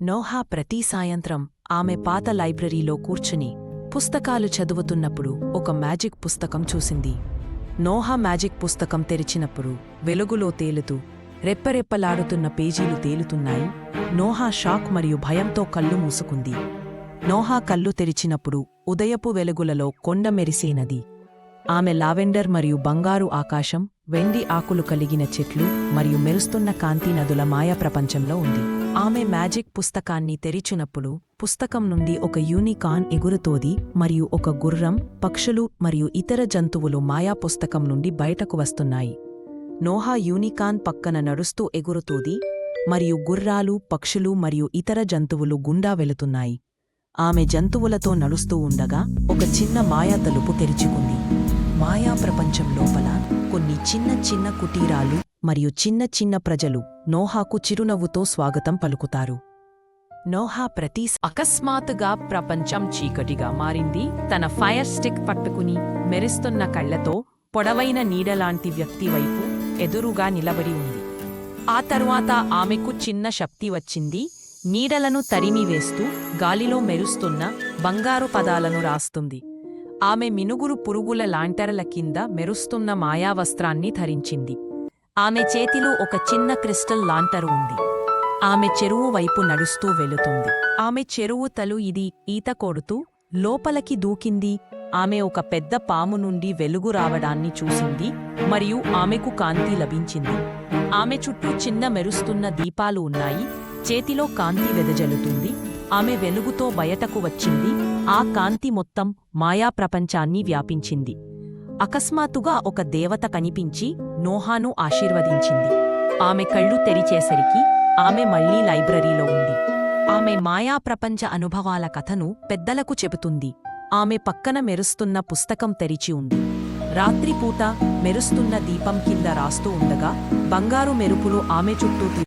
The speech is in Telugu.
నోహా ప్రతి సాయంత్రం ఆమె పాత లైబ్రరీలో కూర్చుని పుస్తకాలు చదువుతున్నప్పుడు ఒక మ్యాజిక్ పుస్తకం చూసింది. నోహా మ్యాజిక్ పుస్తకం తెరిచినప్పుడు వెలుగులో తేలుతూ రెప్పరెప్పలాడుతున్న పేజీలు తేలుతున్నాయి. నోహా షాక్ మరియు భయంతో కళ్ళు మూసుకుంది. నోహా కళ్ళు తెరిచినప్పుడు ఉదయపు వెలుగులలో కొండ మెరిసేనది. ఆమె లావెండర్ మరియు బంగారు ఆకాశం, వెండి ఆకులు కలిగిన చెట్లు మరియు మెరుస్తున్న కాంతి నదుల మాయా ప్రపంచంలో ఉంది. ఆమె మ్యాజిక్ పుస్తకాన్ని తెరిచినప్పుడు పుస్తకం నుండి ఒక యూనికార్న్ ఎగురుతోంది మరియు ఒక గుర్రం, పక్షులు మరియు ఇతర జంతువులు మాయా పుస్తకం నుండి బయటకు వస్తున్నాయి. నోహా యూనికార్న్ పక్కన నడుస్తూ ఎగురుతోంది మరియు గుర్రాలు, పక్షులు మరియు ఇతర జంతువులు గుండా వెళుతున్నాయి. ఆమె జంతువులతో నడుస్తూ ఉండగా ఒక చిన్న మాయా తలుపు తెరుచుకుంది. మాయా ప్రపంచం లోపల కొన్ని చిన్న చిన్న కుటీరాలు మరియు చిన్న చిన్న ప్రజలు నోహాకు చిరునవ్వుతో స్వాగతం పలుకుతారు. నోహా అకస్మాత్తుగా ప్రపంచం చీకటిగా మారింది. తన ఫైర్ స్టిక్ పట్టుకుని మెరుస్తున్న కళ్లతో పొడవైన నీడలాంటి వ్యక్తి వైపు ఎదురుగా నిలబడి ఉంది. ఆ తరువాత ఆమెకు చిన్న శక్తి వచ్చింది. నీడలను తరిమివేస్తూ గాలిలో మెరుస్తున్న బంగారు పదాలను రాస్తుంది. ఆమె మినుగురు పురుగుల లాంటర్ల కింద మెరుస్తున్న మాయావస్త్రాన్ని ధరించింది. ఆమె చేతిలో ఒక చిన్న క్రిస్టల్ లాంటరు ఉంది. ఆమె చెరువు వైపు నడుస్తూ వెళుతుంది. ఆమె చెరువు తలు ఈత కొడుతూ లోపలికి దూకింది. ఆమె ఒక పెద్ద పాము నుండి వెలుగు రావడాన్ని చూసింది మరియు ఆమెకు కాంతి లభించింది. ఆమె చుట్టూ చిన్న మెరుస్తున్న దీపాలు ఉన్నాయి. చేతిలో కాంతి వెదజల్లుతుంది. ఆమె వెలుగుతో బయటకు వచ్చింది. ఆ కాంతి మొత్తం మాయా ప్రపంచాన్ని వ్యాపించింది. అకస్మాత్తుగా ఒక దేవత కనిపించి నోహాను ఆశీర్వదించింది. ఆమె కళ్ళు తెరిచేసరికి ఆమె మళ్లీ లైబ్రరీలో ఉంది. ఆమె మాయా ప్రపంచ అనుభవాల కథను పెద్దలకు చెబుతుంది. ఆమె పక్కన మెరుస్తున్న పుస్తకం తెరిచి ఉంది. రాత్రిపూట మెరుస్తున్న దీపం కింద రాస్తూ ఉండగా బంగారు మెరుపులు ఆమె చుట్టూ